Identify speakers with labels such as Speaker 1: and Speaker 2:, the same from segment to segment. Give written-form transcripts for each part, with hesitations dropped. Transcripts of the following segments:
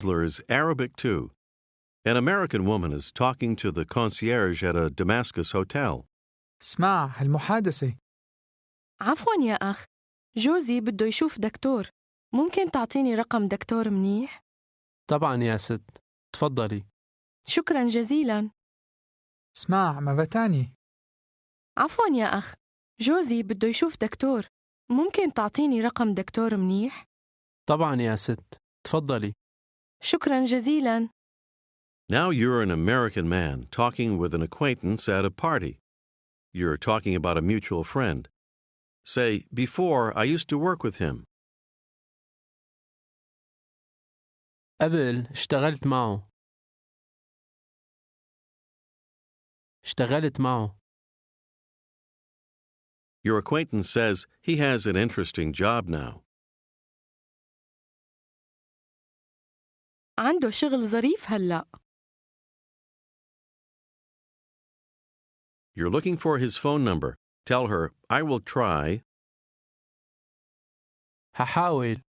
Speaker 1: Is Arabic too. An American woman is talking to the concierge at a Damascus hotel.
Speaker 2: اسمع هالمحادثة.
Speaker 3: عفواً يا أخ، جوزي بده يشوف دكتور. ممكن تعطيني رقم دكتور منيح؟
Speaker 4: طبعا يا ست، تفضلي.
Speaker 3: شكراً جزيلاً.
Speaker 2: اسمع مرة تانية.
Speaker 3: عفواً يا أخ، جوزي بده يشوف دكتور. ممكن تعطيني رقم دكتور منيح؟
Speaker 4: طبعا يا ست، تفضلي.
Speaker 3: شكراً جزيلاً.
Speaker 1: Now you're an American man talking with an acquaintance at a party. You're talking about a mutual friend. Say, before I used to work with him.
Speaker 4: قبل اشتغلت معه. اشتغلت معه.
Speaker 1: Your acquaintance says he has an interesting job now.
Speaker 3: عنده شغل ظريف هلأ.
Speaker 1: You're looking for his phone number. Tell her, I will try.
Speaker 4: هحاول.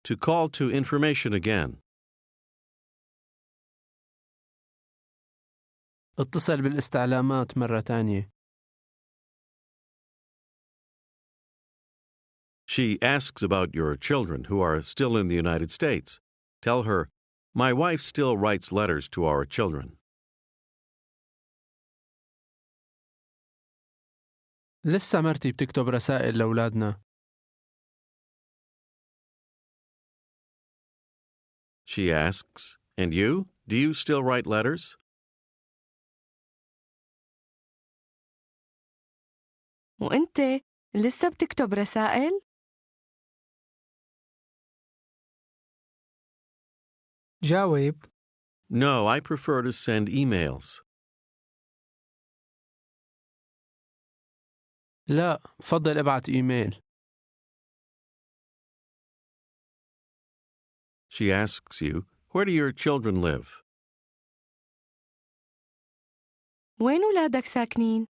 Speaker 1: To call to information again.
Speaker 4: اتصل بالاستعلامات مرة تانية.
Speaker 1: She asks about your children who are still in the United States. Tell her, my wife still writes letters to our children.
Speaker 4: لسه مرتي بتكتب رسائل لأولادنا.
Speaker 1: She asks, and you? Do you still write letters?
Speaker 3: وأنت لسه بتكتب رسائل؟
Speaker 2: جاوب.
Speaker 1: No, I prefer to send emails.
Speaker 4: لا، فضل ابعت إيميل.
Speaker 1: She asks you, where do your children live?
Speaker 3: وين ولادك ساكنين؟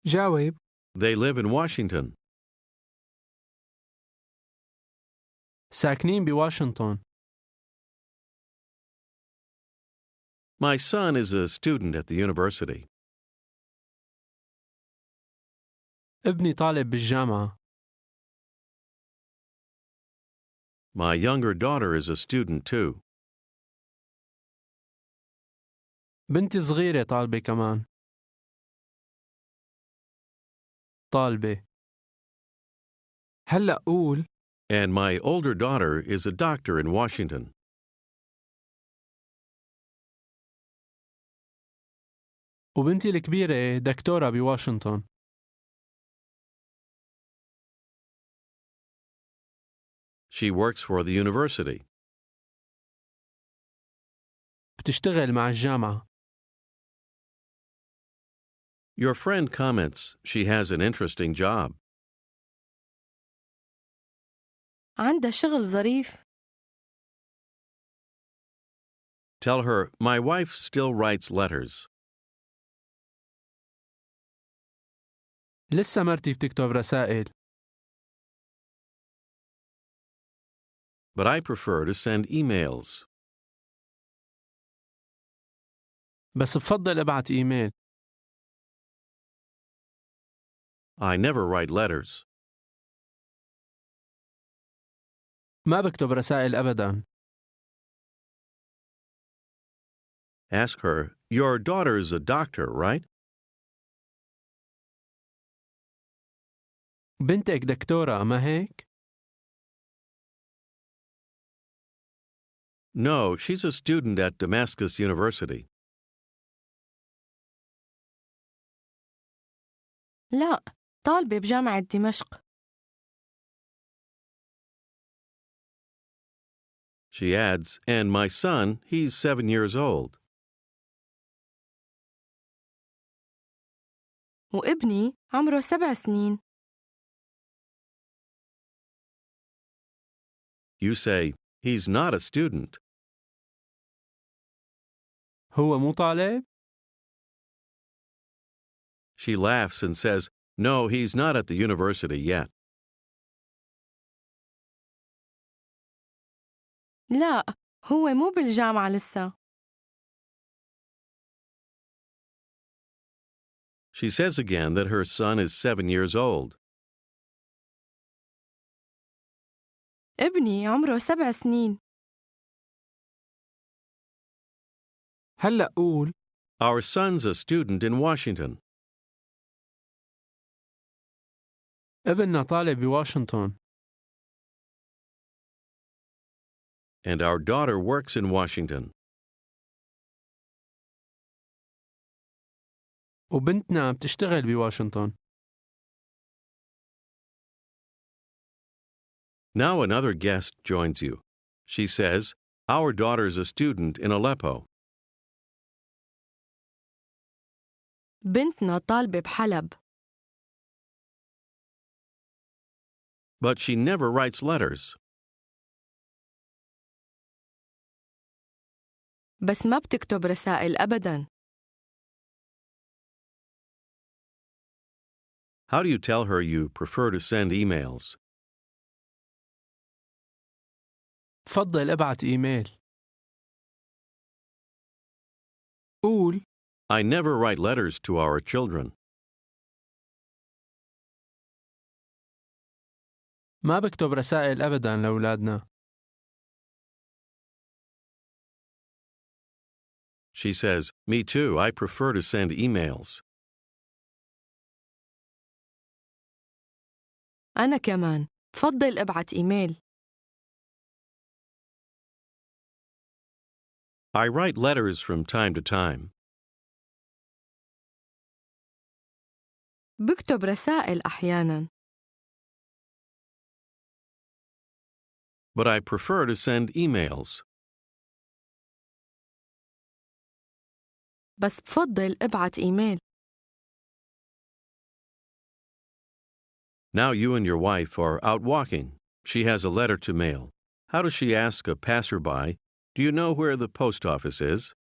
Speaker 2: جاوب.
Speaker 1: They live in Washington.
Speaker 4: ساكنين بواشنطن.
Speaker 1: My son is a student at the university.
Speaker 4: ابني طالب بالجامعة.
Speaker 1: My younger daughter is a student too.
Speaker 4: بنتي صغيرة طالبة كمان. طالبة.
Speaker 2: هلأ قول.
Speaker 1: And my older daughter is a doctor in Washington.
Speaker 4: وبنتي الكبيرة دكتورة بواشنطن.
Speaker 1: She works for the university.
Speaker 4: بتشتغل مع الجامعة.
Speaker 1: Your friend comments she has an interesting job.
Speaker 3: عندها شغل ظريف.
Speaker 1: Tell her, my wife still writes letters.
Speaker 4: لسه مرتي بتكتب رسائل.
Speaker 1: But I prefer to send emails.
Speaker 4: بس بفضل ابعت إيميل.
Speaker 1: I never write letters.
Speaker 4: ما بكتب رسائل أبداً.
Speaker 1: Ask her, your daughter's a doctor, right?
Speaker 4: بنتك دكتورة ما هيك؟
Speaker 1: No, she's a student at Damascus University.
Speaker 3: لا، طالبة بجامعة دمشق.
Speaker 1: She adds, and my son, he's 7 years old.
Speaker 3: وابني عمره 7 سنين.
Speaker 1: You say, he's not a student.
Speaker 4: هو مو طالب؟
Speaker 1: She laughs and says, no, he's not at the university yet.
Speaker 3: لا، هو مو بالجامعة لسه.
Speaker 1: She says again that her son is 7 years old.
Speaker 3: ابني عمره 7 سنين.
Speaker 2: هلأ قول
Speaker 1: Our son's a student in Washington.
Speaker 4: ابننا طالب بواشنطن.
Speaker 1: And our daughter works in Washington.
Speaker 4: وبنتنا بتشتغل بواشنطن.
Speaker 1: Now another guest joins you. She says, Our daughter's a student in Aleppo.
Speaker 3: بنتنا طالبة بحلب.
Speaker 1: But she never writes letters.
Speaker 3: بس ما بتكتب رسائل أبداً.
Speaker 1: How do you tell her you prefer to send emails?
Speaker 4: فضل ابعت إيميل.
Speaker 2: قول
Speaker 1: I never write letters to our children.
Speaker 4: ما بكتب رسائل أبداً لأولادنا.
Speaker 1: She says, Me too, I prefer to send emails.
Speaker 3: أنا كمان. فضل ابعت إيميل.
Speaker 1: I write letters from time to time.
Speaker 3: بكتب رسائل أحياناً.
Speaker 1: But I prefer to send emails.
Speaker 3: بس بفضل ابعت إيميل.
Speaker 1: Now you and your wife are out walking. She has a letter to mail. How does she ask a passerby, Do you know where the post office is?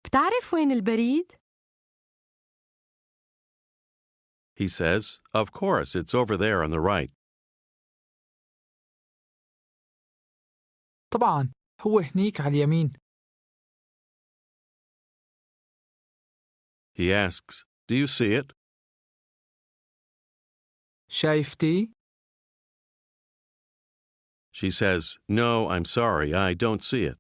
Speaker 3: بتعرف وين البريد؟
Speaker 1: He says, Of course, it's over there on the right.
Speaker 2: طبعا هو هنيك على اليمين.
Speaker 1: He asks, Do you see it?
Speaker 2: شايفتي؟
Speaker 1: She says, No, I'm sorry, I don't see it.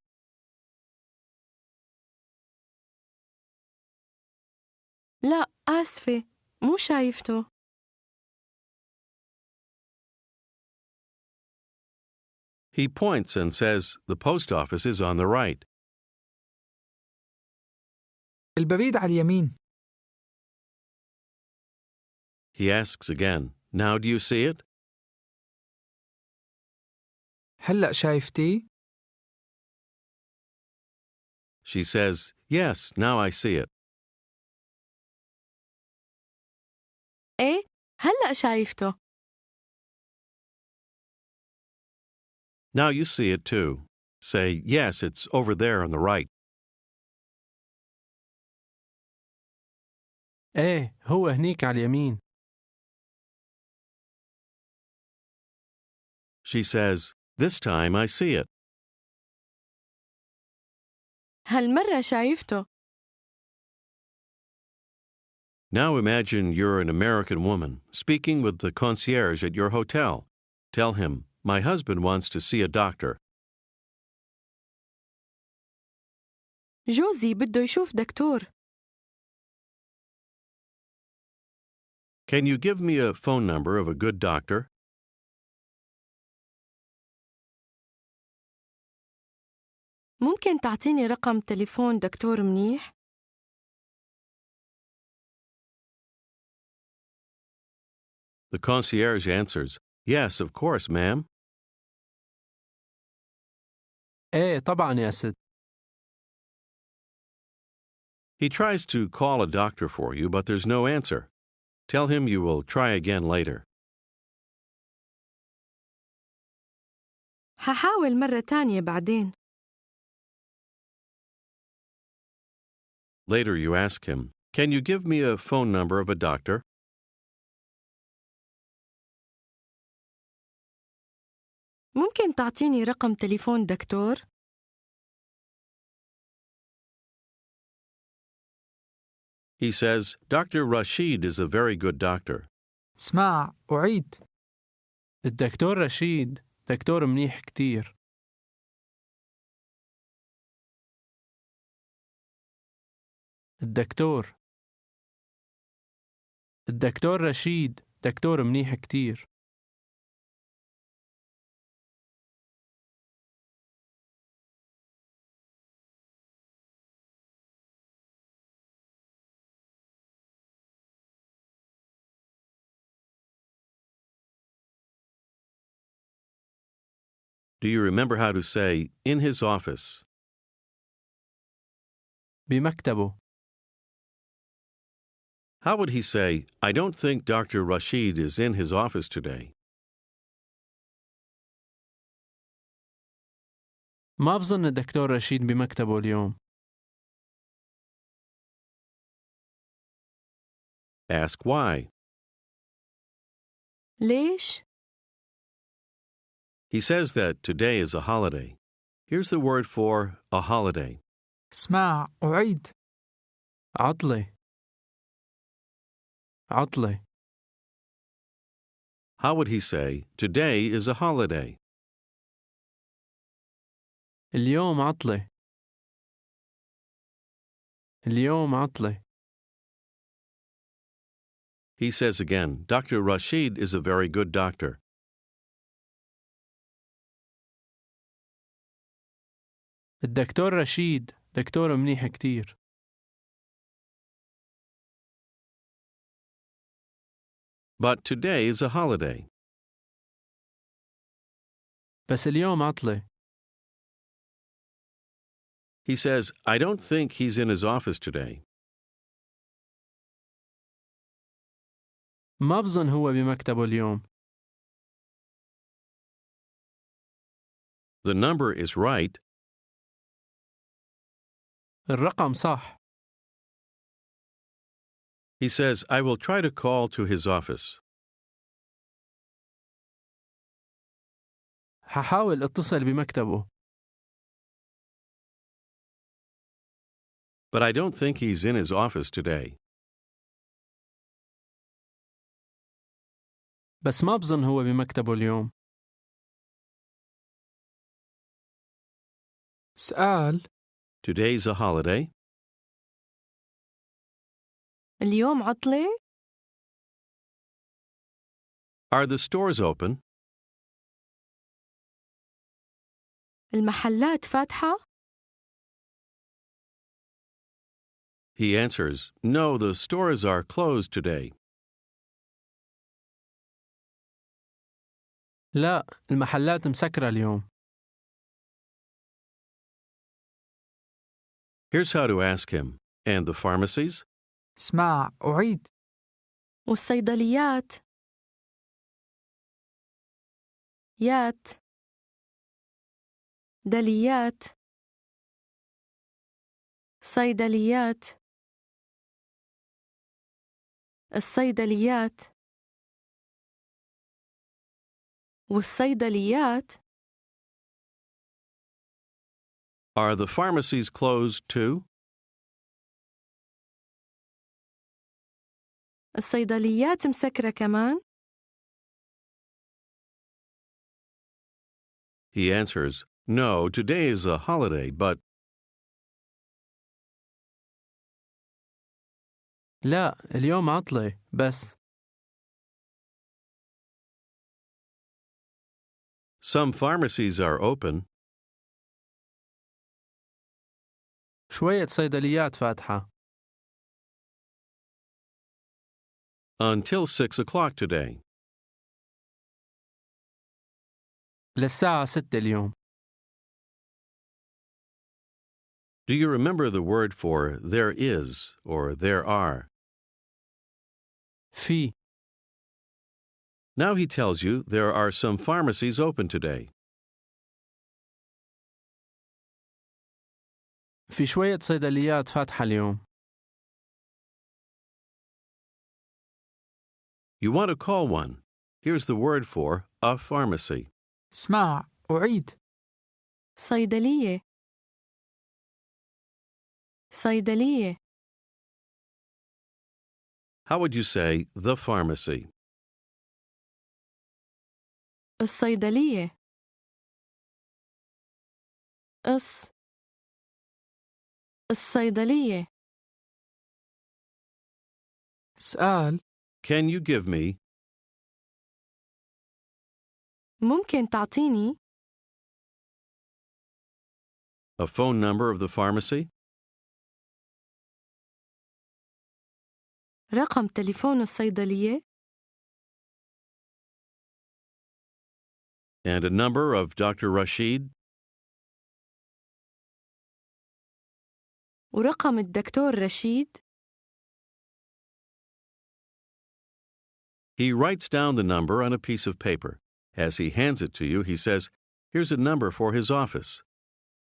Speaker 3: لا، آسفة. مو شايفته.
Speaker 1: He points and says, The post office is on the right.
Speaker 2: البريد على اليمين.
Speaker 1: He asks again, Now do you see it?
Speaker 2: هلأ شايفتي؟
Speaker 1: She says, Yes, now I see it.
Speaker 3: إيه، هلأ شايفته.
Speaker 1: Now you see it too. Say, Yes, it's over there on the right.
Speaker 4: إيه، هو هنيك على اليمين.
Speaker 1: She says, This time I see it.
Speaker 3: هالمرة شايفته.
Speaker 1: Now imagine you're an American woman speaking with the concierge at your hotel. Tell him, My husband wants to see a doctor.
Speaker 3: جوزي بده يشوف دكتور.
Speaker 1: Can you give me a phone number of a good doctor?
Speaker 3: ممكن تعطيني رقم تليفون دكتور منيح؟
Speaker 1: The concierge answers, Yes, of course, ma'am.
Speaker 4: إيه طبعاً يا ست.
Speaker 1: He tries to call a doctor for you, but there's no answer. Tell him you will try again later.
Speaker 3: هحاول مرة تانية بعدين.
Speaker 1: Later you ask him, Can you give me a phone number of a doctor?
Speaker 3: ممكن تعطيني رقم تليفون دكتور؟
Speaker 1: He says, Dr. Rashid is a very good doctor.
Speaker 2: اسمع أعيد.
Speaker 4: الدكتور رشيد دكتور منيح كتير. الدكتور رشيد دكتور منيح كتير.
Speaker 1: Do you remember how to say, in his office?
Speaker 4: بمكتبه.
Speaker 1: How would he say, I don't think Dr. Rashid is in his office today?
Speaker 4: ما بظن الدكتور رشيد بمكتبه اليوم.
Speaker 1: Ask why.
Speaker 3: ليش؟
Speaker 1: He says that today is a holiday. Here's the word for a holiday.
Speaker 2: اسمع أعيد.
Speaker 4: عطلة.
Speaker 1: How would he say, today is a holiday?
Speaker 4: اليوم عطلة.
Speaker 1: He says again, Dr. Rashid is a very good doctor.
Speaker 4: الدكتور رشيد دكتور منيح كتير.
Speaker 1: But today is a holiday.
Speaker 4: بس اليوم عطلة.
Speaker 1: He says, I don't think he's in his office today.
Speaker 4: ما بظن هو بمكتبه اليوم.
Speaker 1: The number is right.
Speaker 4: الرقم صح.
Speaker 1: He says, I will try to call to his office.
Speaker 4: ححاول اتصل بمكتبه.
Speaker 1: But I don't think he's in his office today.
Speaker 4: بس ما بظن هو بمكتبه اليوم.
Speaker 2: سؤال.
Speaker 1: Today's a holiday.
Speaker 3: اليوم عطلة؟
Speaker 1: Are the stores open?
Speaker 3: المحلات فاتحة؟
Speaker 1: He answers, No, the stores are closed today.
Speaker 4: لا، المحلات مسكرة اليوم.
Speaker 1: Here's how to ask him. And the pharmacies?
Speaker 2: اسمع أعيد.
Speaker 3: والصيدليات؟ يات دليات صيدليات الصيدليات والصيدليات.
Speaker 1: Are the pharmacies closed too?
Speaker 3: الصيدليات مسكرة كمان؟
Speaker 1: He answers, No, today is a holiday, but
Speaker 4: لا، اليوم عطلة بس.
Speaker 1: some pharmacies are open.
Speaker 4: شوية صيدليات فاتحة.
Speaker 1: Until 6 o'clock today.
Speaker 4: للساعة 6 اليوم.
Speaker 1: Do you remember the word for there is or there are?
Speaker 4: في.
Speaker 1: Now he tells you there are some pharmacies open today.
Speaker 4: في شوية صيدليات فاتحة اليوم.
Speaker 1: You want to call one. Here's the word for a pharmacy.
Speaker 2: اسمع أعيد.
Speaker 3: صيدلية. صيدلية.
Speaker 1: How would you say the pharmacy?
Speaker 3: الصيدلية. الصيدلية.
Speaker 2: اسأل.
Speaker 1: Can you give me?
Speaker 3: ممكن تعطيني
Speaker 1: A phone number of the pharmacy?
Speaker 3: رقم تليفون الصيدلية؟
Speaker 1: And a number of Dr. Rashid?
Speaker 3: ورقم الدكتور رشيد؟
Speaker 1: He writes down the number on a piece of paper. As he hands it to you, he says, "Here's a number for his office."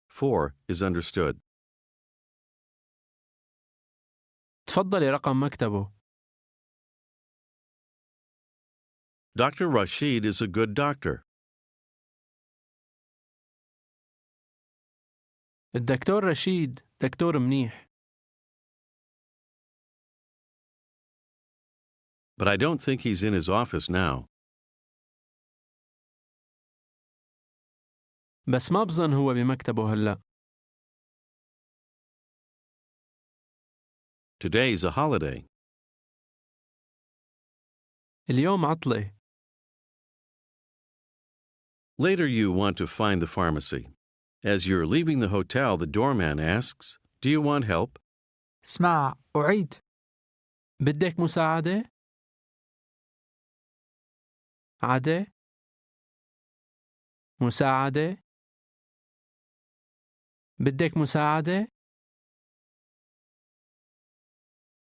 Speaker 1: 4 is understood.
Speaker 4: تفضلي رقم مكتبه.
Speaker 1: Dr. Rashid is a good doctor.
Speaker 4: الدكتور رشيد دكتور منيح.
Speaker 1: But I don't think he's in his office now.
Speaker 4: بس ما بظن هو بمكتبه هلأ.
Speaker 1: Today's a holiday.
Speaker 4: اليوم عطلة.
Speaker 1: Later you want to find the pharmacy. As you're leaving the hotel, the doorman asks, "Do you want help?"
Speaker 2: اسمع أعيد.
Speaker 4: بدك مساعدة؟ عادة؟ مساعدة؟ بدك مساعدة؟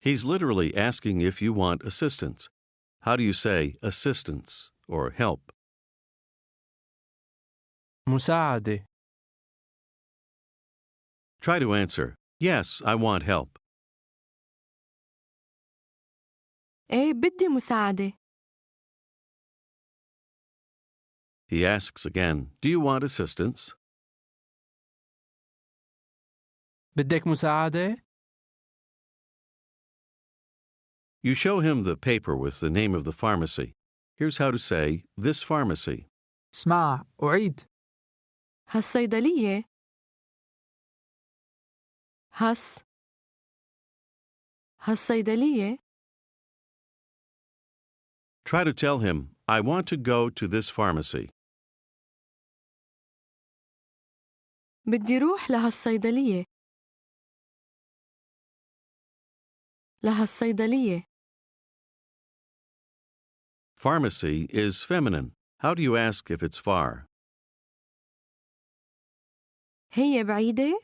Speaker 1: He's literally asking if you want assistance. How do you say assistance or help?
Speaker 4: مساعدة.
Speaker 1: Try to answer, "Yes, I want help."
Speaker 3: إيه بدي مساعدة.
Speaker 1: He asks again, "Do you want assistance?"
Speaker 4: بدك مساعدة؟
Speaker 1: You show him the paper with the name of the pharmacy. Here's how to say, "This pharmacy."
Speaker 2: اسمع أعيد.
Speaker 3: هالصيدلية. هالصيدلية.
Speaker 1: Try to tell him, "I want to go to this pharmacy."
Speaker 3: بدي روح لهالصيدلية. لهالصيدلية.
Speaker 1: Pharmacy is feminine. How do you ask if it's far?
Speaker 3: هي بعيدة؟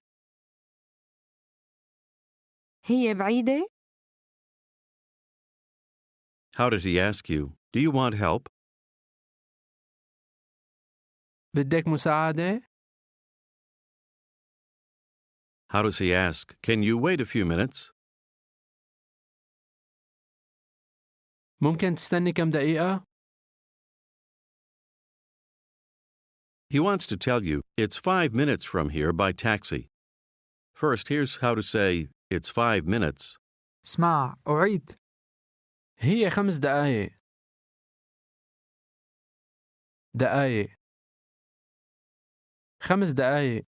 Speaker 3: هي بعيدة؟
Speaker 1: How did he ask you? "Do you want help?"
Speaker 4: بدك مساعدة؟
Speaker 1: How does he ask, "Can you wait a few minutes?"
Speaker 4: ممكن تستني كم دقيقة؟
Speaker 1: He wants to tell you, "It's 5 minutes from here by taxi." First, here's how to say, "It's 5 minutes."
Speaker 2: اسمع أعيد.
Speaker 4: هي 5 دقايق. دقايق. 5 دقايق.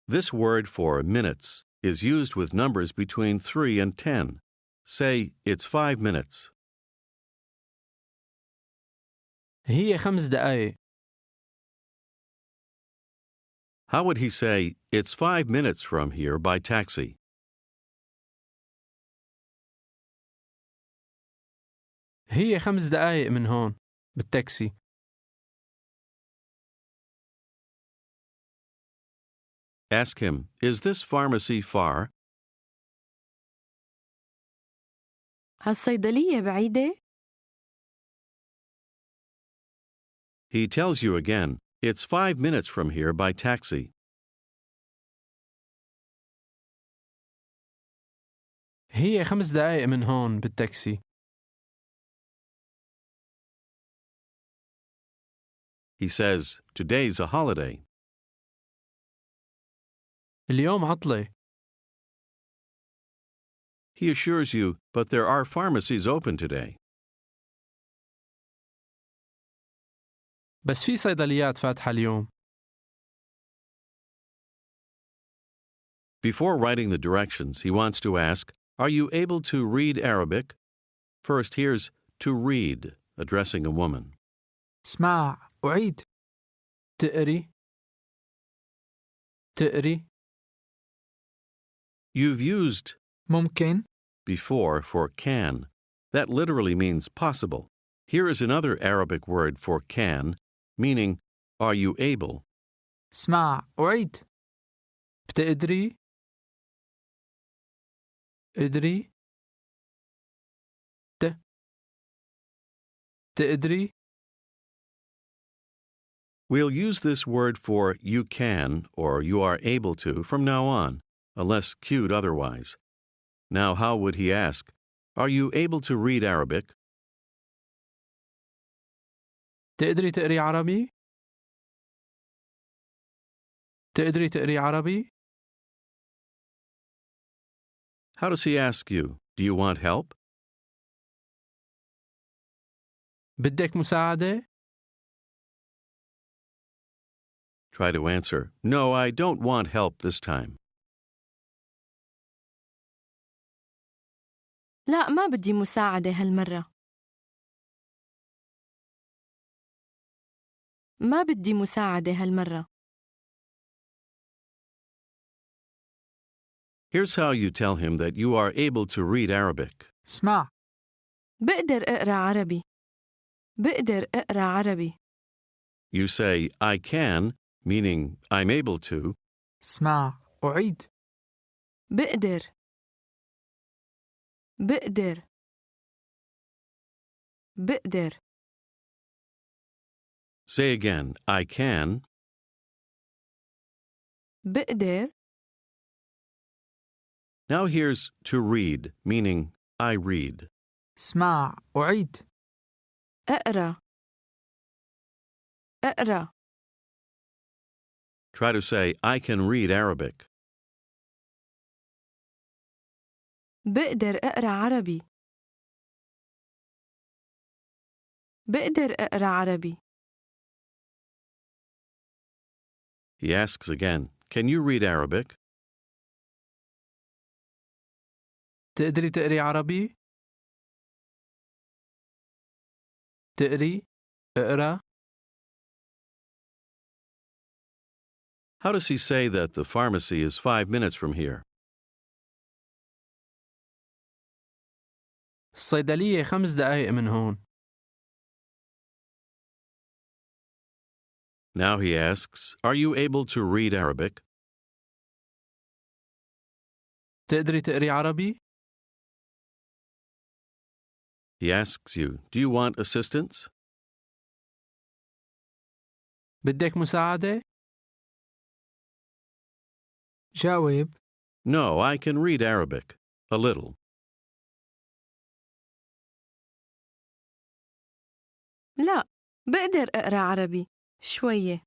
Speaker 1: This word for minutes is used with numbers between 3 and 10. Say, "It's 5 minutes."
Speaker 4: هي 5 دقايق.
Speaker 1: How would he say, "It's 5 minutes from here by taxi"?
Speaker 4: هي 5 دقايق من هون بالتاكسي.
Speaker 1: Ask him, "Is this pharmacy far?"
Speaker 3: هالصيدلية بعيدة؟
Speaker 1: He tells you again, "It's 5 minutes from here by taxi."
Speaker 4: هي 5 دقايق من هون بالتاكسي.
Speaker 1: He says, today's a holiday.
Speaker 4: اليوم عطلة.
Speaker 1: He assures you, but there are pharmacies open today.
Speaker 4: بس في صيدليات فاتحة اليوم.
Speaker 1: Before writing the directions, he wants to ask, are you able to read Arabic? First, here's to read, addressing a woman.
Speaker 2: اسمع أعيد.
Speaker 4: تقري. تقري.
Speaker 1: You've used
Speaker 2: ممكن.
Speaker 1: before for can. That literally means possible. Here is another Arabic word for can, meaning, are you able?
Speaker 2: اسمع أعيد.
Speaker 4: بتقدري. قدري. تقدري.
Speaker 1: We'll use this word for you can or you are able to from now on, unless cued otherwise. Now, how would he ask, are you able to read Arabic?
Speaker 4: تقدري تقري عربي؟ تقدري تقري عربي؟
Speaker 1: How does he ask you, do you want help?
Speaker 4: بدك مساعدة؟
Speaker 1: Try to answer, no, I don't want help this time.
Speaker 3: لا ما بدي مساعدة هالمرة. ما بدي مساعدة هالمرة.
Speaker 1: Here's how you tell him that you are able to read Arabic.
Speaker 2: اسمع.
Speaker 3: بقدر أقرأ عربي. بقدر أقرأ عربي.
Speaker 1: You say, I can, meaning I'm able to.
Speaker 2: اسمع أعيد.
Speaker 3: بقدر. بقدر. بقدر.
Speaker 1: Say again, I can.
Speaker 3: بقدر.
Speaker 1: Now here's to read, meaning I read.
Speaker 2: اسمع أعيد.
Speaker 3: أقرأ. أقرأ.
Speaker 1: Try to say, I can read Arabic.
Speaker 3: بقدر أقرأ عربي. بقدر أقرأ عربي.
Speaker 1: He asks again, can you read Arabic?
Speaker 4: تقدري تقري عربي؟ تقري. اقرأ.
Speaker 1: How does he say that the pharmacy is 5 minutes from here?
Speaker 4: الصيدلية 5 دقايق من هون.
Speaker 1: Now he asks, are you able to read Arabic?
Speaker 4: تقدري تقري عربي؟
Speaker 1: He asks you, do you want assistance?
Speaker 4: بدك مساعدة؟
Speaker 2: جاوب.
Speaker 1: No, I can read Arabic. A little.
Speaker 3: لا بقدر أقرأ عربي. شوية.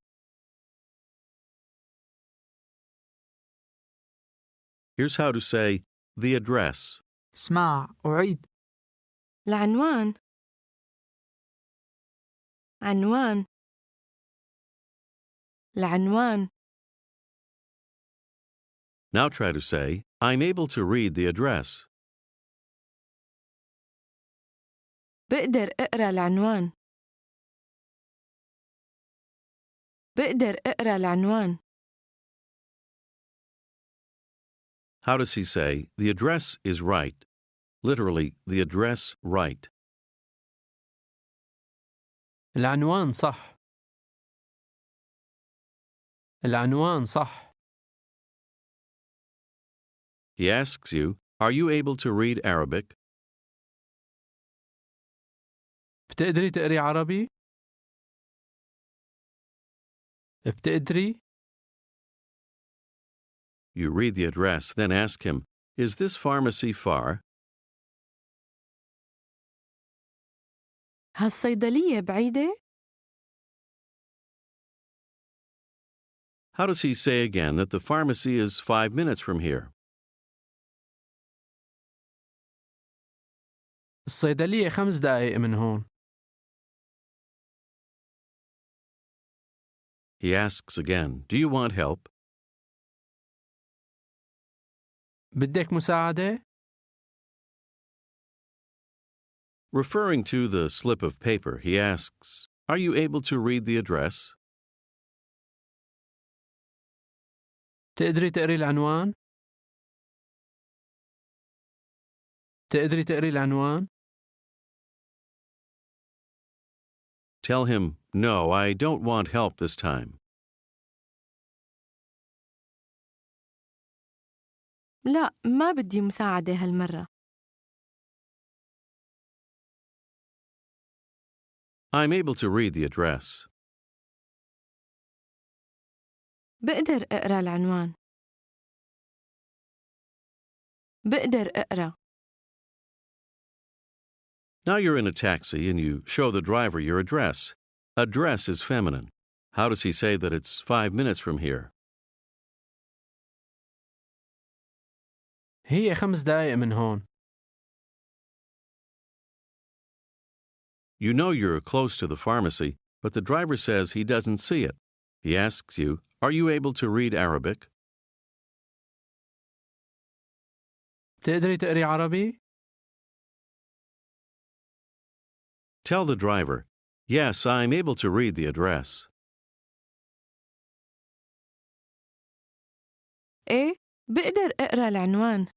Speaker 1: Here's how to say the address.
Speaker 2: اسمع أعيد.
Speaker 3: العنوان. عنوان. العنوان.
Speaker 1: Now try to say, I'm able to read the address.
Speaker 3: بقدر أقرأ العنوان. بقدر أقرأ العنوان.
Speaker 1: How does he say, the address is right? Literally, the address right.
Speaker 4: العنوان صح. العنوان صح.
Speaker 1: He asks you, are you able to read Arabic?
Speaker 4: بتقدري تقري عربي؟ بتقدري؟
Speaker 1: You read the address, then ask him, is this pharmacy far?
Speaker 3: هالصيدلية بعيدة؟
Speaker 1: How does he say again that the pharmacy is 5 minutes from here?
Speaker 4: الصيدلية 5 دقايق من هون.
Speaker 1: He asks again, do you want help?
Speaker 4: بدك مساعدة؟
Speaker 1: Referring to the slip of paper, he asks, are you able to read the address?
Speaker 4: تقدري تقري العنوان؟ تقدري تقري العنوان؟
Speaker 1: Tell him, no, I don't want help this time.
Speaker 3: لا، ما بدي مساعدة هالمرة.
Speaker 1: I'm able to read the address.
Speaker 3: بقدر أقرأ العنوان. بقدر أقرأ.
Speaker 1: Now you're in a taxi and you show the driver your address. Address is feminine. How does he say that it's 5 minutes from here?
Speaker 4: هي 5 دقايق من هون.
Speaker 1: You know you're close to the pharmacy, but the driver says he doesn't see it. He asks you, are you able to read Arabic?
Speaker 4: تقدري تقري عربي؟
Speaker 1: Tell the driver, yes, I'm able to read the address.
Speaker 3: إيه، بقدر أقرأ العنوان.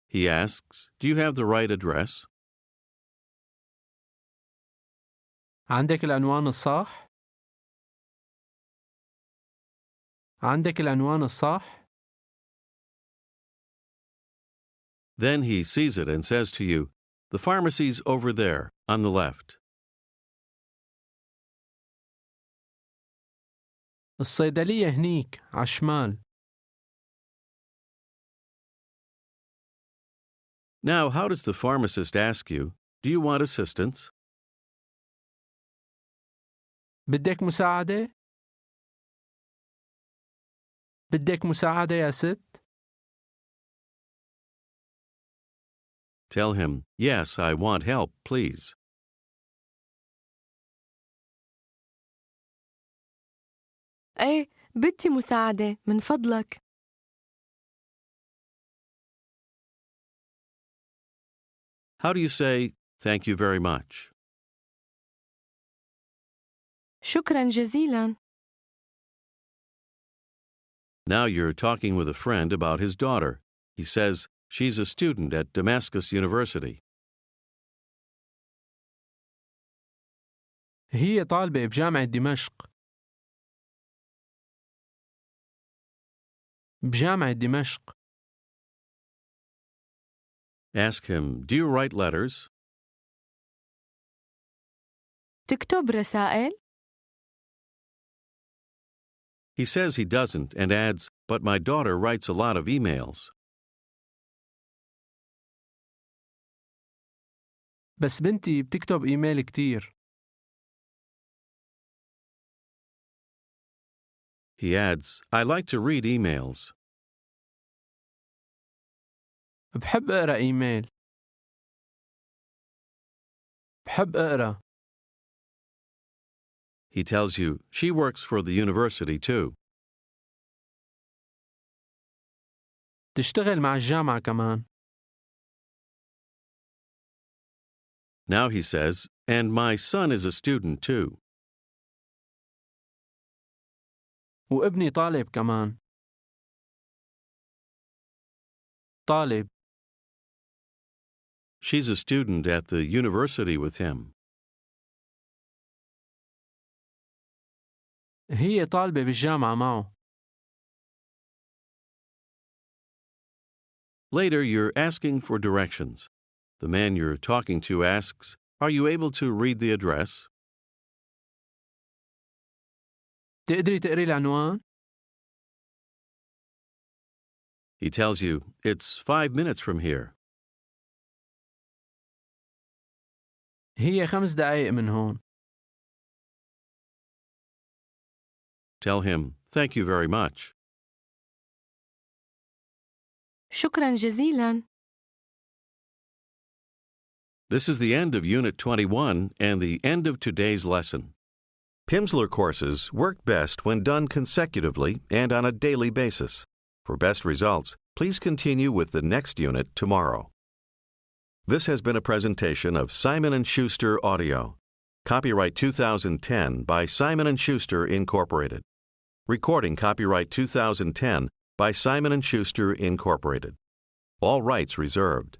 Speaker 1: He asks, do you have the right address?
Speaker 4: عندك العنوان الصح؟ عندك العنوان الصح؟
Speaker 1: Then he sees it and says to you, the pharmacy's over there, on the left.
Speaker 4: الصيدلية هنيك على الشمال.
Speaker 1: Now, how does the pharmacist ask you, do you want assistance?
Speaker 4: بدك مساعدة؟ بدك مساعدة يا ست؟
Speaker 1: Tell him, yes, I want help, please.
Speaker 3: إيه، بدي مساعدة من فضلك.
Speaker 1: How do you say, thank you very much?
Speaker 3: شكراً جزيلاً.
Speaker 1: Now you're talking with a friend about his daughter. He says she's a student at Damascus University.
Speaker 4: هي طالبة بجامعة دمشق. بجامعة دمشق.
Speaker 1: Ask him, do you write letters?
Speaker 3: تكتب رسائل؟
Speaker 1: He says he doesn't and adds, but my daughter writes a lot of emails.
Speaker 4: بس بنتي بتكتب إيميل كتير.
Speaker 1: He adds, I like to read emails.
Speaker 4: بحب أقرأ إيميل. بحب أقرأ.
Speaker 1: He tells you she works for the university too.
Speaker 4: تشتغل مع الجامعة كمان.
Speaker 1: Now he says, and my son is a student too.
Speaker 4: وابني طالب كمان. طالب.
Speaker 1: She's a student at the university with him.
Speaker 4: هي طالبة بالجامعة معه.
Speaker 1: Later, you're asking for directions. The man you're talking to asks, are you able to read the address?
Speaker 4: تقدري تقري العنوان؟
Speaker 1: He tells you, it's 5 minutes from here.
Speaker 4: هي 5 دقايق من هون.
Speaker 1: Tell him, thank you very much.
Speaker 3: شكراً جزيلاً.
Speaker 1: This is the end of Unit 21 and the end of today's lesson. Pimsleur courses work best when done consecutively and on a daily basis. For best results, please continue with the next unit tomorrow. This has been a presentation of Simon & Schuster Audio. Copyright 2010 by Simon & Schuster, Incorporated. Recording copyright 2010 by Simon & Schuster, Incorporated. All rights reserved.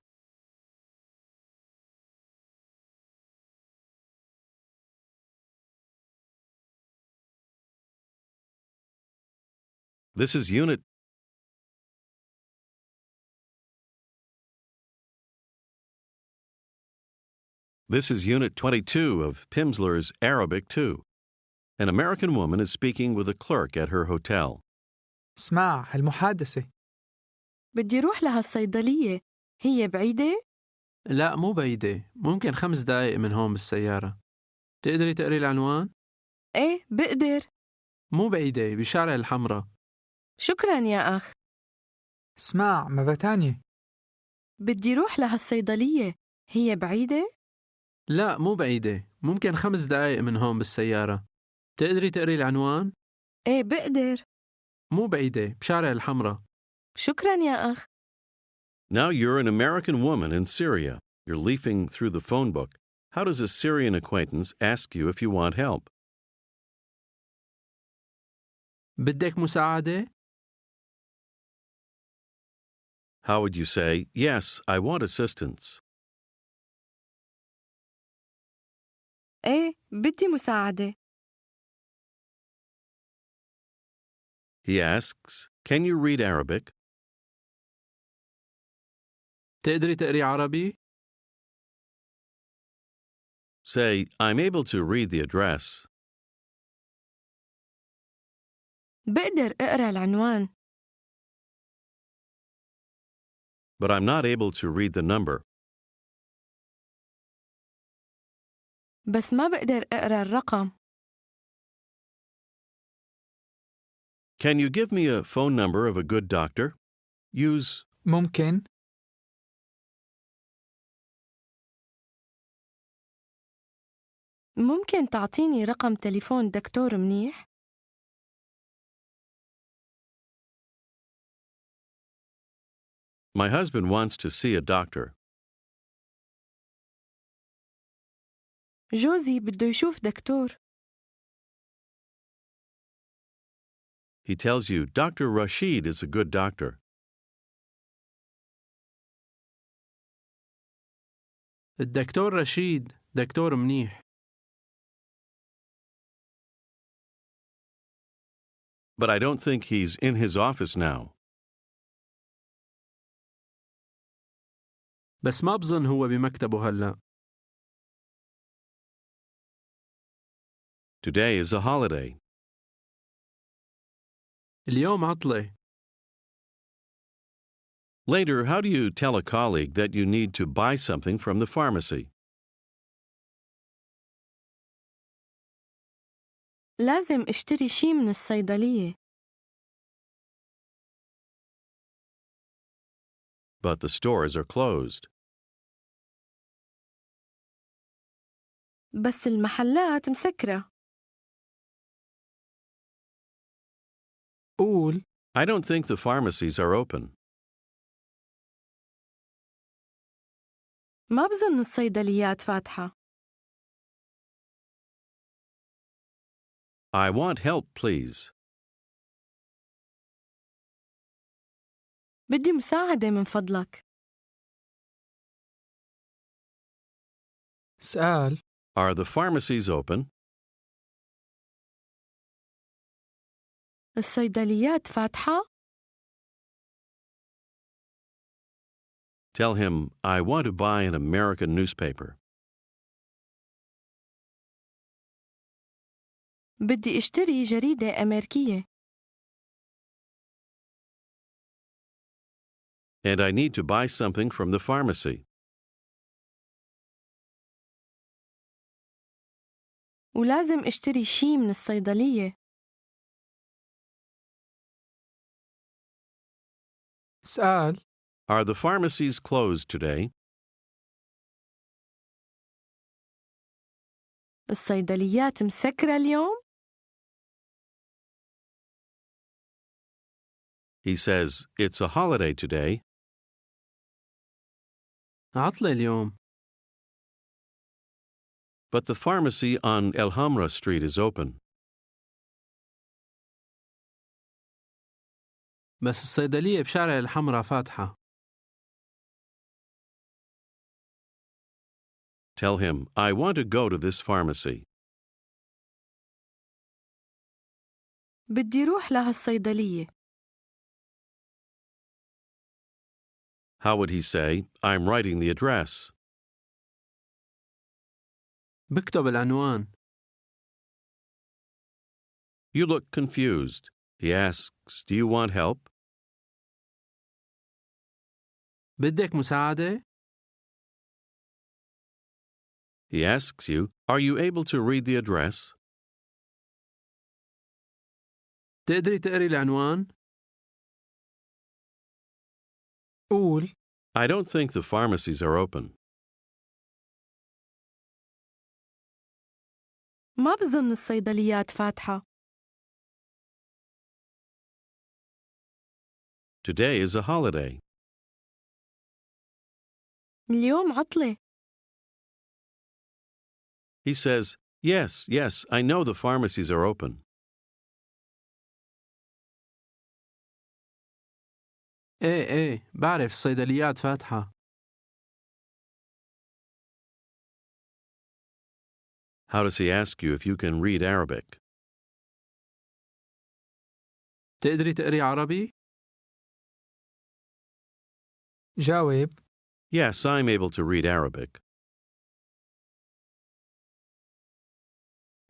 Speaker 1: This is Unit This is Unit 22 of Pimsleur's Arabic 2. An American woman is speaking with a clerk at her hotel.
Speaker 2: اسمع هالمحادثة.
Speaker 3: بدي روح لها الصيدلية. هي بعيدة؟
Speaker 4: لا مو بعيدة، ممكن 5 دقايق من هون بالسيارة. تقدري تقري العنوان؟
Speaker 3: إيه بقدر.
Speaker 4: مو بعيدة، بشارع الحمراء.
Speaker 3: شكراً يا أخ.
Speaker 2: اسمع مرة تانية.
Speaker 3: بدي روح لها الصيدلية. هي بعيدة؟
Speaker 4: لا مو بعيدة، ممكن 5 دقايق من هون بالسيارة. تقدري تقري العنوان؟
Speaker 3: إيه بقدر.
Speaker 4: مو بعيدة، بشارع الحمراء.
Speaker 3: شكراً يا أخ.
Speaker 1: Now you're an American woman in Syria. You're leafing through the phone book. How does a Syrian acquaintance ask you if you want help?
Speaker 4: بدك مساعدة؟
Speaker 1: How would you say, yes, I want assistance?
Speaker 3: إيه بدي مساعدة.
Speaker 1: He asks, can you read Arabic?
Speaker 4: تقدري تقري عربي؟
Speaker 1: Say, I'm able to read the address.
Speaker 3: بقدر أقرأ العنوان.
Speaker 1: But I'm not able to read the number.
Speaker 3: بس ما بقدر أقرأ الرقم.
Speaker 1: Can you give me a phone number of a good doctor? Use
Speaker 2: ممكن.
Speaker 3: ممكن تعطيني رقم تليفون دكتور منيح؟
Speaker 1: My husband wants to see a doctor.
Speaker 3: جوزي بده يشوف دكتور.
Speaker 1: He tells you Dr. Rashid is a good doctor.
Speaker 4: الدكتور رشيد دكتور منيح.
Speaker 1: But I don't think he's in his office now.
Speaker 4: بس ما بظن هو بمكتبه هلأ.
Speaker 1: Today is a holiday.
Speaker 4: اليوم عطلة.
Speaker 1: Later, how do you tell a colleague that you need to buy something from the pharmacy?
Speaker 3: لازم اشتري شي من الصيدلية.
Speaker 1: But the stores are closed.
Speaker 3: بس المحلات مسكرة.
Speaker 2: قول
Speaker 1: I don't think the pharmacies are open.
Speaker 3: ما بظن الصيدليات فاتحة.
Speaker 1: I want help, please.
Speaker 3: بدي مساعدة من فضلك.
Speaker 2: اسأل
Speaker 1: Are the pharmacies open?
Speaker 3: الصيدليات فاتحة؟
Speaker 1: Tell him, I want to buy an American newspaper.
Speaker 3: بدي اشتري جريدة أمريكية.
Speaker 1: And I need to buy something from the pharmacy.
Speaker 3: ولازم اشتري شي من الصيدلية.
Speaker 2: اسأل
Speaker 1: Are the pharmacies closed today?
Speaker 3: الصيدليات مسكرة اليوم؟
Speaker 1: He says, it's a holiday today.
Speaker 4: عطلة اليوم.
Speaker 1: But the pharmacy on El Hamra Street is open.
Speaker 4: بس الصيدلية بشارع الحمراء فاتحة.
Speaker 1: Tell him, I want to go to this pharmacy.
Speaker 3: بدي روح لهالصيدلية.
Speaker 1: How would he say, I'm writing the address?
Speaker 4: بكتب العنوان.
Speaker 1: You look confused. He asks, do you want help?
Speaker 4: بدك مساعدة؟
Speaker 1: He asks you, are you able to read the address?
Speaker 4: تقدري تقري العنوان؟
Speaker 2: قول
Speaker 1: I don't think the pharmacies are open.
Speaker 3: ما بظن الصيدليات فاتحة.
Speaker 1: Today is a holiday.
Speaker 3: اليوم عطلة.
Speaker 1: He says, yes, I know the pharmacies are open.
Speaker 4: ايه بعرف الصيدليات فاتحة.
Speaker 1: How does he ask you if you can read Arabic?
Speaker 4: تقدري تقري عربي؟
Speaker 2: جاوب
Speaker 1: Yes, I'm able to read Arabic.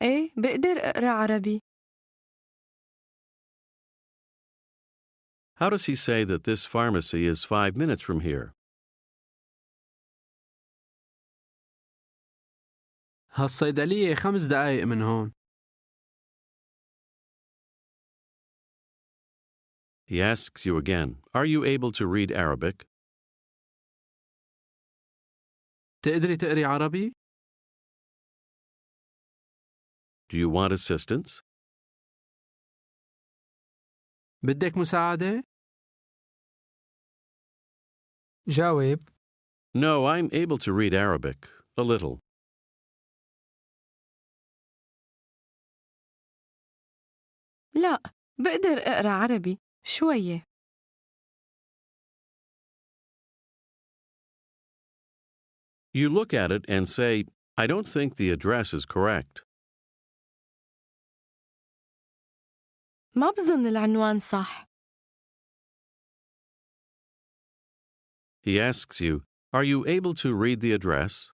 Speaker 3: إيه بقدر أقرأ عربي.
Speaker 1: How does he say that this pharmacy is 5 minutes from here?
Speaker 4: هالصيدلية 5 دقايق من هون.
Speaker 1: He asks you again, are you able to read Arabic?
Speaker 4: تقدري تقري عربي؟
Speaker 1: Do you want assistance?
Speaker 4: بدك مساعدة؟
Speaker 2: جاوب
Speaker 1: No, I'm able to read Arabic. A little.
Speaker 3: لا بقدر أقرأ عربي شوية.
Speaker 1: You look at it and say, I don't think the address is correct.
Speaker 3: ما بظن العنوان صح.
Speaker 1: He asks you, are you able to read the address?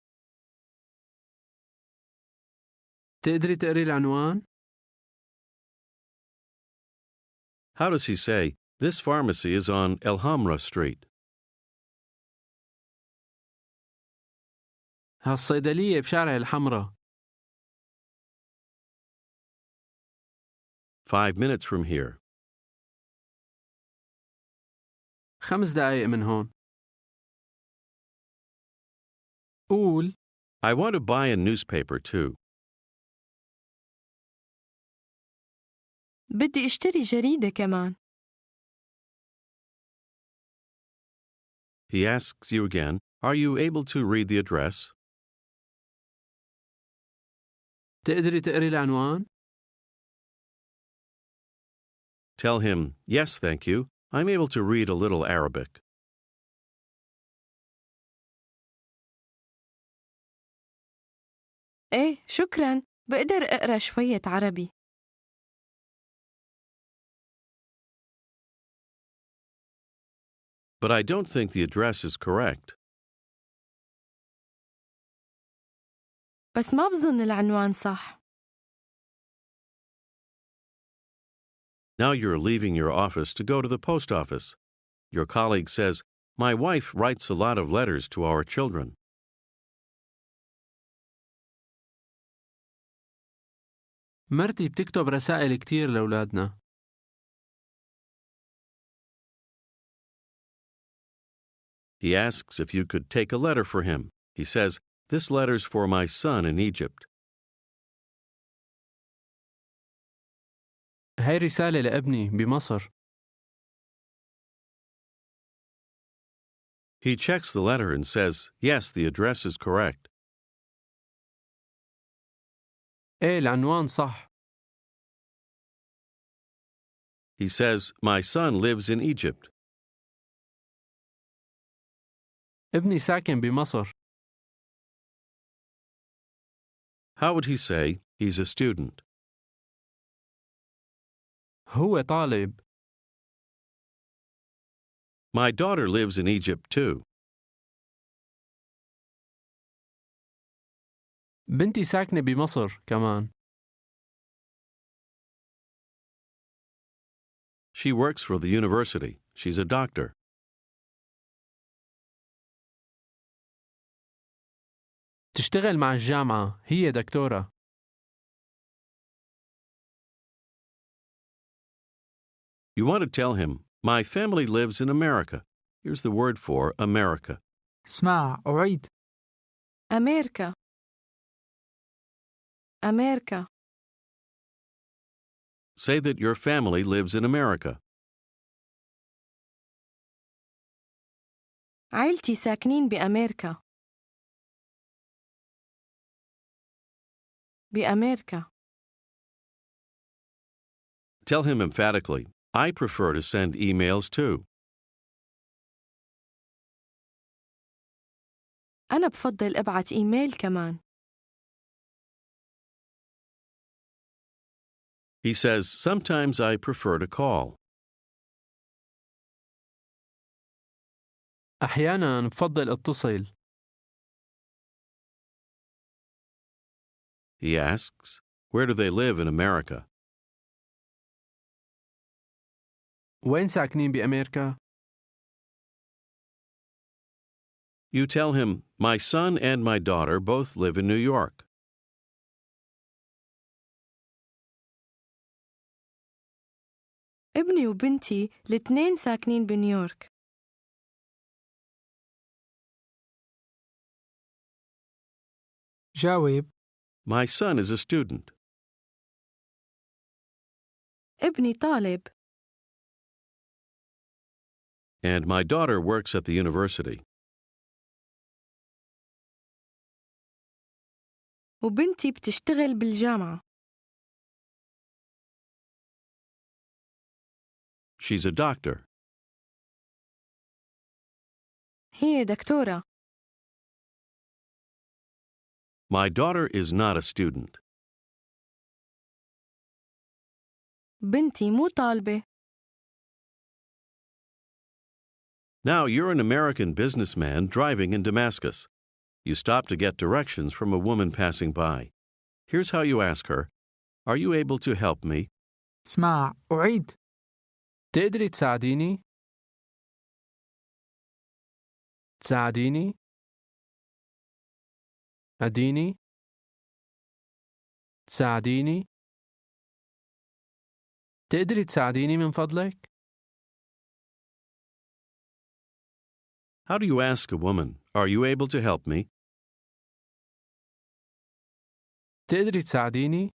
Speaker 4: تقدري تقري العنوان؟
Speaker 1: How does he say, this pharmacy is on El Hamra Street?
Speaker 4: هالصيدلية بشارع الحمراء.
Speaker 1: 5 minutes from here.
Speaker 4: 5 دقايق من هون.
Speaker 2: قول
Speaker 1: I want to buy a newspaper too.
Speaker 3: بدي اشتري جريدة كمان.
Speaker 1: He asks you again, are you able to read the address?
Speaker 4: تقدري تقري العنوان؟
Speaker 1: Tell him, yes, thank you. I'm able to read a little Arabic.
Speaker 3: إيه شكراً بقدر أقرأ شوية عربي.
Speaker 1: But I don't think the address is correct.
Speaker 3: بس ما بظن العنوان صح.
Speaker 1: Now you're leaving your office to go to the post office. Your colleague says, my wife writes a lot of letters to our children.
Speaker 4: مرتي بتكتب رسائل كتير لأولادنا.
Speaker 1: He asks if you could take a letter for him. He says, "This letter's for my son in Egypt."
Speaker 4: هاي رسالة لابني بمصر.
Speaker 1: He checks the letter and says, "Yes, the address is correct."
Speaker 4: إيه العنوان صح.
Speaker 1: He says, "My son lives in Egypt."
Speaker 4: ابني ساكن بمصر.
Speaker 1: How would he say, "He's a student"?
Speaker 4: هو طالب.
Speaker 1: My daughter lives in Egypt too.
Speaker 4: بنتي ساكنة بمصر كمان.
Speaker 1: She works for the university. She's a doctor.
Speaker 4: تشتغل مع الجامعة. هي دكتورة.
Speaker 1: You want to tell him, "My family lives in America." Here's the word for America.
Speaker 2: اسمع أعيد.
Speaker 3: أمريكا. أمريكا.
Speaker 1: Say that your family lives in America.
Speaker 3: عيلتي ساكنين بأمريكا. بأمريكا.
Speaker 1: Tell him emphatically, "I prefer to send emails too."
Speaker 3: أنا بفضل أبعت إيميل كمان.
Speaker 1: He says, "Sometimes I prefer to call."
Speaker 4: أحيانا بفضل اتصل.
Speaker 1: He asks, "Where do they live in America?"
Speaker 4: وين ساكنين بأمريكا؟
Speaker 1: You tell him, "My son and my daughter both live in New York."
Speaker 3: ابني وبنتي الاثنين ساكنين بنيويورك.
Speaker 2: جاوب.
Speaker 1: My son is a student.
Speaker 3: ابني طالب.
Speaker 1: And my daughter works at the university.
Speaker 3: وبنتي بتشتغل بالجامعة.
Speaker 1: She's a doctor.
Speaker 3: هي دكتورة.
Speaker 1: My daughter is not a student.
Speaker 3: بنتي مو طالبة.
Speaker 1: Now you're an American businessman driving in Damascus. You stop to get directions from a woman passing by. Here's how you ask her, "Are you able to help me?"
Speaker 2: اسمع أعيد.
Speaker 4: تقدري تساعديني؟ تساعديني؟ أديني؟ تساعديني؟ تقدري تساعديني من فضلك؟
Speaker 1: How do you ask a woman, "Are you able to help me?"
Speaker 4: تقدري تساعديني؟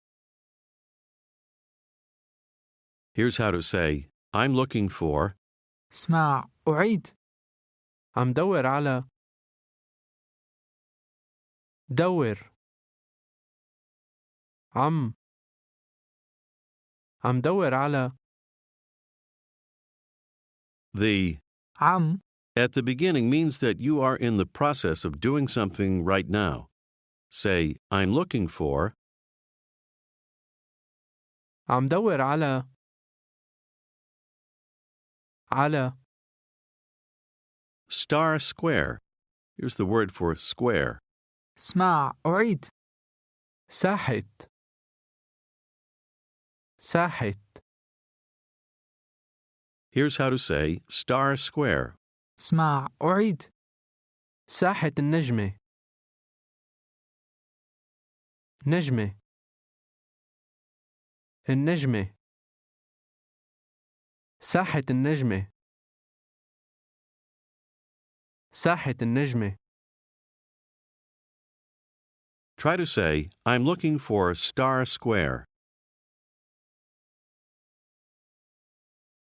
Speaker 1: Here's how to say, "I'm looking for."
Speaker 2: اسمع أعيد.
Speaker 4: عم دور على. دور. عم دور على.
Speaker 1: The
Speaker 2: عم.
Speaker 1: at the beginning means that you are in the process of doing something right now. Say, "I'm looking for."
Speaker 4: عم دور على. على.
Speaker 1: Star square. Here's the word for square.
Speaker 2: اسمع أعيد.
Speaker 4: ساحت. ساحت.
Speaker 1: Here's how to say star square.
Speaker 2: اسمع أعيد.
Speaker 4: ساحة النجمة. نجمة. النجمة. ساحة النجمة. ساحة النجمة.
Speaker 1: Try to say, I'm looking for Star Square.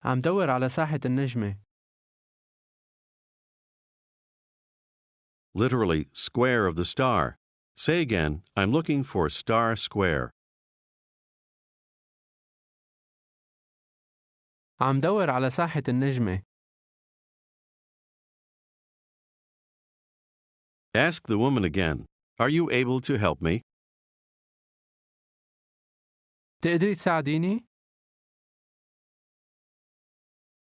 Speaker 4: عم دور على ساحة النجمة.
Speaker 1: Literally, square of the star. Say again, I'm looking for Star Square.
Speaker 4: عم دور على ساحة النجمة.
Speaker 1: Ask the woman again, are you able to help me?
Speaker 4: تقدري تساعديني؟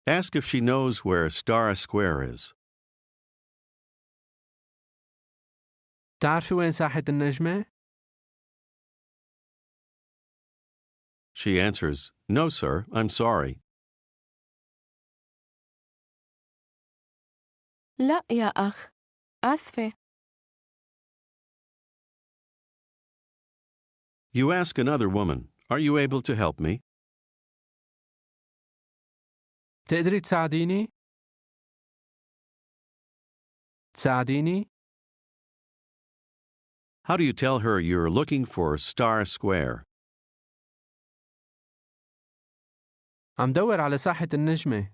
Speaker 1: Ask if she knows where Star Square is.
Speaker 4: تعرفي وين ساحة النجمة؟
Speaker 1: She answers, no, sir, I'm sorry.
Speaker 3: لا يا أخ، آسفة.
Speaker 1: You ask another woman, are you able to help me?
Speaker 4: تقدري تساعديني؟ تساعديني؟
Speaker 1: How do you tell her you're looking for Star Square?
Speaker 4: عم دور على ساحة النجمة.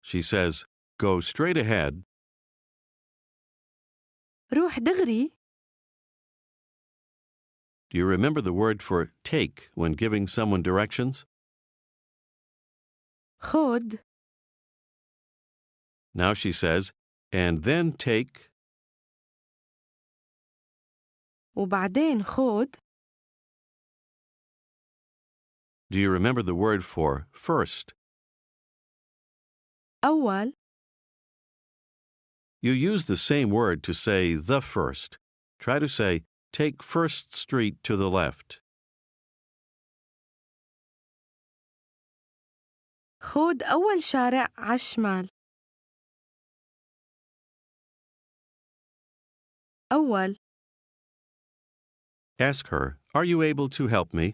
Speaker 1: She says, go straight ahead.
Speaker 3: روح دغري.
Speaker 1: Do you remember the word for take when giving someone directions?
Speaker 3: خود.
Speaker 1: Now she says, and then take.
Speaker 3: وبعدين خود.
Speaker 1: Do you remember the word for first?
Speaker 3: أول.
Speaker 1: You use the same word to say the first. Try to say, take First Street to the left.
Speaker 3: خود أول شارع على الشمال. أول.
Speaker 1: Ask her, are you able to help me?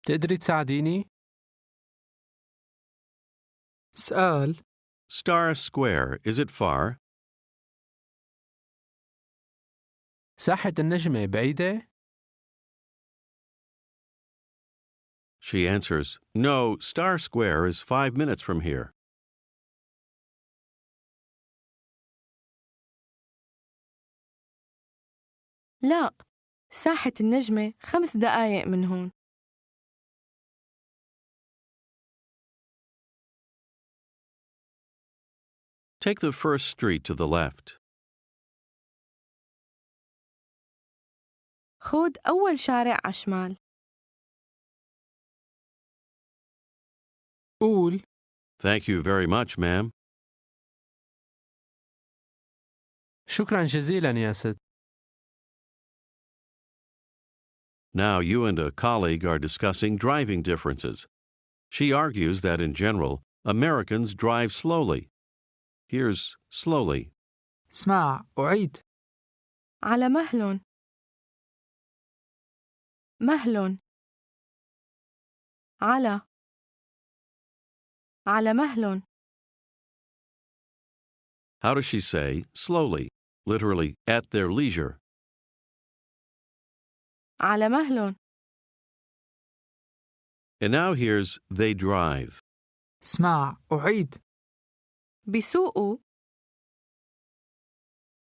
Speaker 4: تقدري تساعديني؟
Speaker 2: سؤال.
Speaker 1: Star Square, is it far?
Speaker 4: ساحة النجمة بعيدة؟
Speaker 1: She answers, no, Star Square is 5 minutes from here.
Speaker 3: لا، ساحة النجمة 5 دقايق من هون.
Speaker 1: Take the first street to the left.
Speaker 3: خود أول شارع على الشمال.
Speaker 2: قول.
Speaker 1: Thank you very much, ma'am.
Speaker 4: شكرا جزيلا يا ست.
Speaker 1: Now you and a colleague are discussing driving differences. She argues that in general, Americans drive slowly. Here's slowly.
Speaker 2: اسمع أعيد.
Speaker 3: على مهل. مهل. على مهل.
Speaker 1: How does she say slowly? Literally, at their leisure.
Speaker 3: على مهل.
Speaker 1: And now here's they drive.
Speaker 2: اسمع أعيد.
Speaker 3: بسوقوا.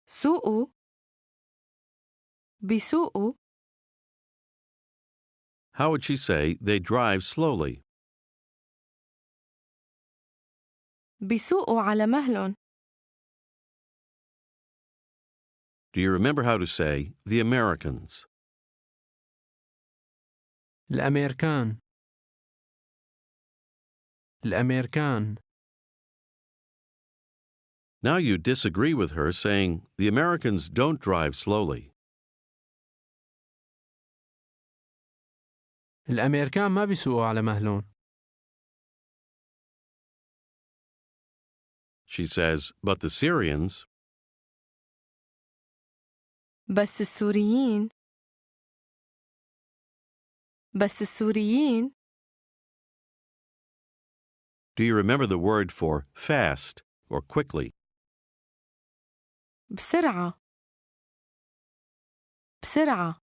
Speaker 3: سوقوا. بسوقوا.
Speaker 1: How would she say they drive slowly?
Speaker 3: بسوقوا على مهل.
Speaker 1: Do you remember how to say the Americans?
Speaker 4: الأمريكان. الأمريكان.
Speaker 1: Now you disagree with her saying the Americans don't drive slowly.
Speaker 4: الأمريكان ما بيسوقوا على مهلون.
Speaker 1: She says, but the Syrians.
Speaker 3: بس السوريين. بس السوريين.
Speaker 1: Do you remember the word for fast or quickly?
Speaker 3: بسرعة. بسرعة.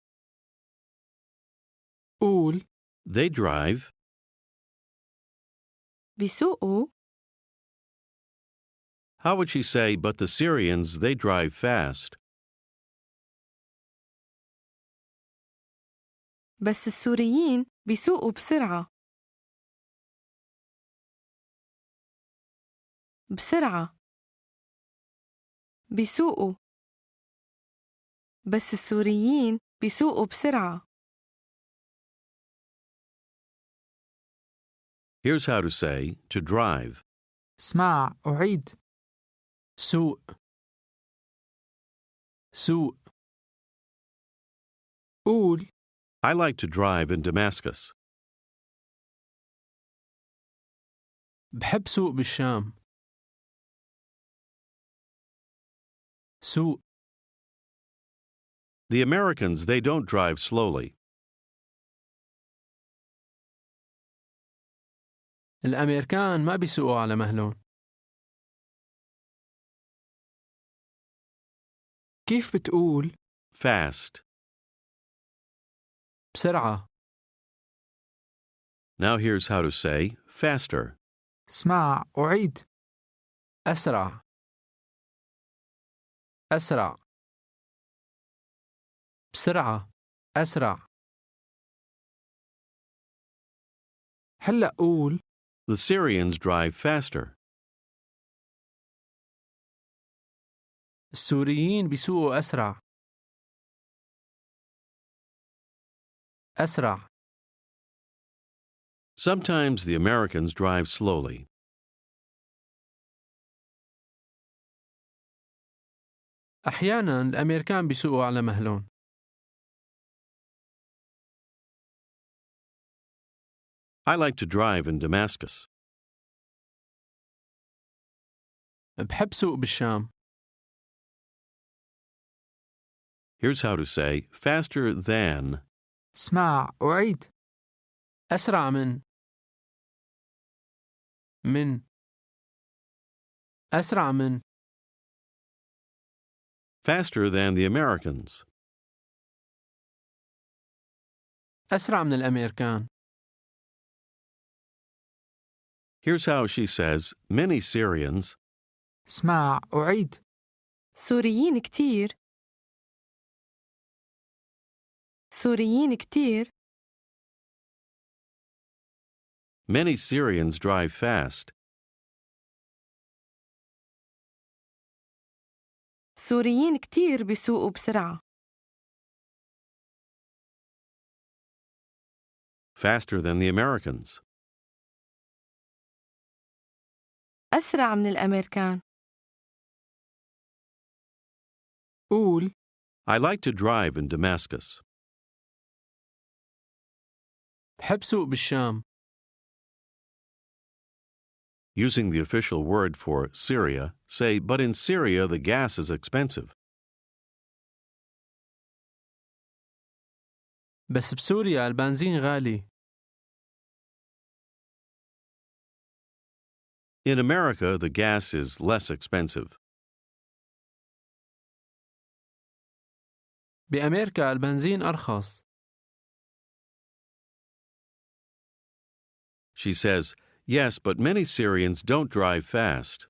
Speaker 2: قول.
Speaker 1: They drive.
Speaker 3: بيسوقوا.
Speaker 1: How would she say, but the Syrians, they drive fast?
Speaker 3: بس السوريين بيسوقوا بسرعة. بسرعة. بيسوقوا. بس السوريين بيسوقوا بسرعة.
Speaker 1: Here's how to say to drive.
Speaker 2: اسمع أعيد.
Speaker 4: سوق سوق.
Speaker 2: قول.
Speaker 1: I like to drive in Damascus.
Speaker 4: بحب سوق بالشام. سوق.
Speaker 1: The Americans, they don't drive slowly.
Speaker 4: الأمريكان ما بيسوقوا على مهلون.
Speaker 2: كيف بتقول؟
Speaker 1: Fast.
Speaker 4: بسرعة.
Speaker 1: Now here's how to say faster.
Speaker 2: اسمع أعيد.
Speaker 4: أسرع أسرع. بسرعة. أسرع.
Speaker 2: هلأ قول.
Speaker 1: The Syrians drive faster.
Speaker 4: السوريين بيسوقوا أسرع. أسرع.
Speaker 1: Sometimes the Americans drive slowly.
Speaker 4: أحياناً الأمريكان بيسوقوا على مهلون.
Speaker 1: I like to drive in Damascus.
Speaker 4: بحب سوق بالشام.
Speaker 1: Here's how to say faster than.
Speaker 2: اسمع أعيد.
Speaker 4: أسرع من أسرع من.
Speaker 1: Faster than the Americans.
Speaker 4: أسرع من الأمريكان.
Speaker 1: Here's how she says many Syrians.
Speaker 2: اسمع أعيد.
Speaker 3: سوريين كتير. سوريين كتير.
Speaker 1: Many Syrians drive fast.
Speaker 3: سوريين كتير بيسوقوا بسرعة.
Speaker 1: Faster than the Americans.
Speaker 3: أسرع من الأمريكان.
Speaker 2: قول.
Speaker 1: I like to drive in Damascus.
Speaker 4: بحب سوق بالشام.
Speaker 1: Using the official word for Syria, say, but in Syria the gas is expensive.
Speaker 4: بس بسوريا البنزين غالي.
Speaker 1: In America the gas is less expensive.
Speaker 4: بأمريكا البنزين أرخص.
Speaker 1: She says, yes, but many Syrians don't drive fast.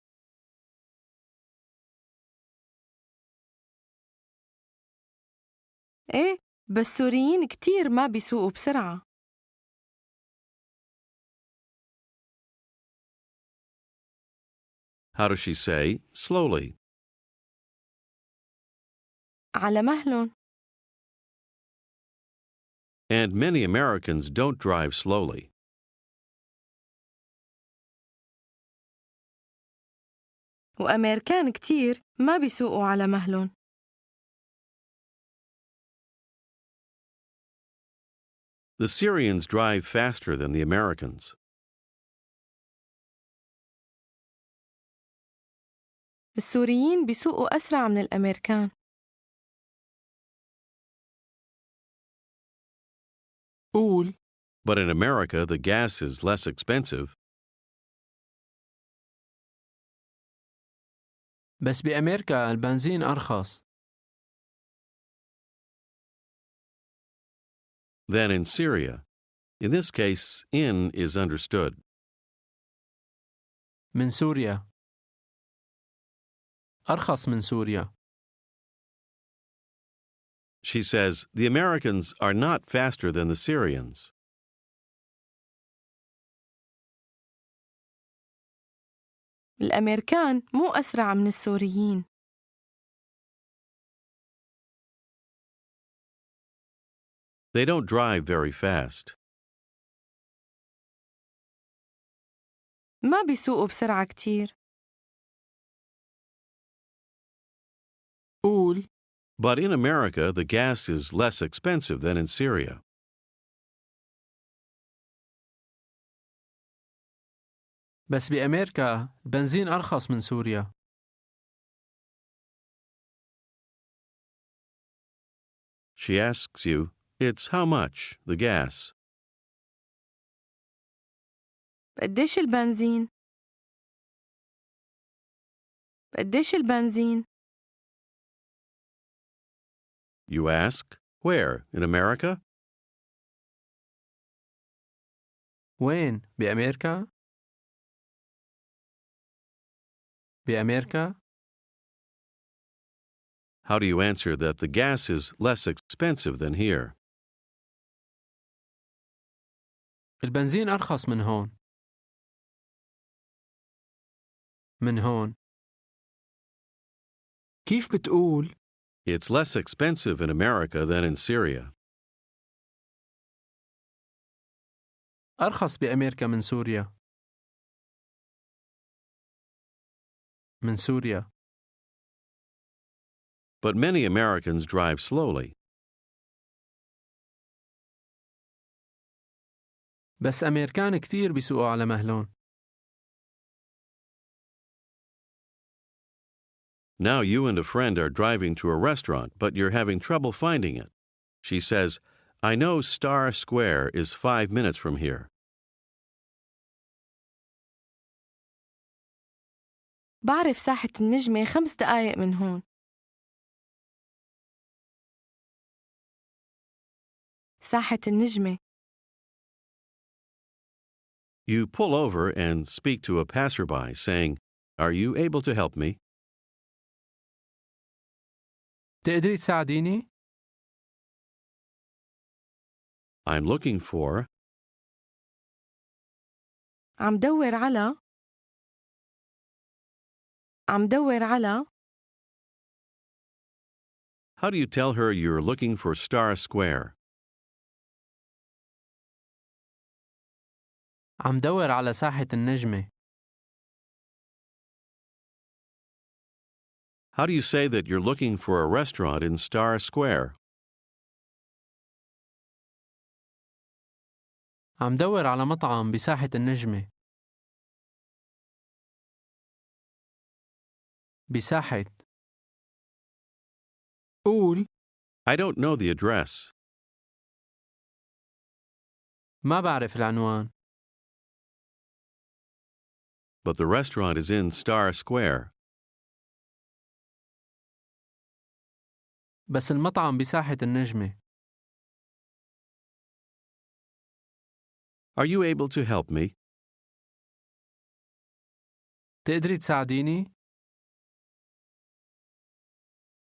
Speaker 3: إيه، بس سوريين كتير ما بيسوقوا بسرعة.
Speaker 1: How does she say slowly?
Speaker 3: على مهلهم.
Speaker 1: And many Americans don't drive slowly.
Speaker 3: وأمريكان كتير ما بيسوقوا على مهلهم.
Speaker 1: The Syrians drive faster than the Americans.
Speaker 3: السوريين بيسوقوا أسرع من الأمريكان.
Speaker 2: قول.
Speaker 1: But in America, the gas is less expensive.
Speaker 4: بس بأمريكا البنزين أرخص.
Speaker 1: Than in Syria. In this case, in is understood.
Speaker 4: من سوريا. أرخص من سوريا.
Speaker 1: She says, the Americans are not faster than the Syrians.
Speaker 3: الأمريكان مو أسرع من السوريين.
Speaker 1: They don't drive very fast.
Speaker 3: ما بيسوقوا بسرعة كتير.
Speaker 2: قول
Speaker 1: But in America, the gas is less expensive than in Syria.
Speaker 4: بس بأمريكا البنزين أرخص من سوريا.
Speaker 1: She asks you, it's how much, the gas?
Speaker 3: قديش البنزين؟ قديش البنزين؟
Speaker 1: You ask, where, in America?
Speaker 4: وين؟ بأمريكا؟ بأمريكا؟
Speaker 1: How do you answer that the gas is less expensive than here?
Speaker 4: البنزين أرخص من هون. من هون.
Speaker 2: كيف بتقول
Speaker 1: It's less expensive in America than in Syria.
Speaker 4: أرخص بأمريكا من سوريا. من سوريا.
Speaker 1: But many Americans drive slowly.
Speaker 4: بس أمريكان كتير بيسوقوا على مهلون.
Speaker 1: Now you and a friend are driving to a restaurant, but you're having trouble finding it. She says, I know Star Square is 5 minutes from here.
Speaker 3: بعرف ساحة النجمة 5 دقايق من هون. ساحة النجمة.
Speaker 1: You pull over and speak to a passerby, saying, Are you able to help me?
Speaker 4: تقدري تساعديني؟
Speaker 1: I'm looking for.
Speaker 3: عم دور على. عم دور على.
Speaker 1: How do you tell her you're looking for Star Square?
Speaker 4: عم دور على ساحة النجمة.
Speaker 1: How do you say that you're looking for a restaurant in Star Square?
Speaker 4: عم دور على مطعم بساحة النجمة. بساحة.
Speaker 2: قول
Speaker 1: I don't know the address.
Speaker 4: ما بعرف العنوان.
Speaker 1: But the restaurant is in Star Square.
Speaker 4: بس المطعم بساحة النجمة.
Speaker 1: Are you able to help me?
Speaker 4: تقدري تساعديني؟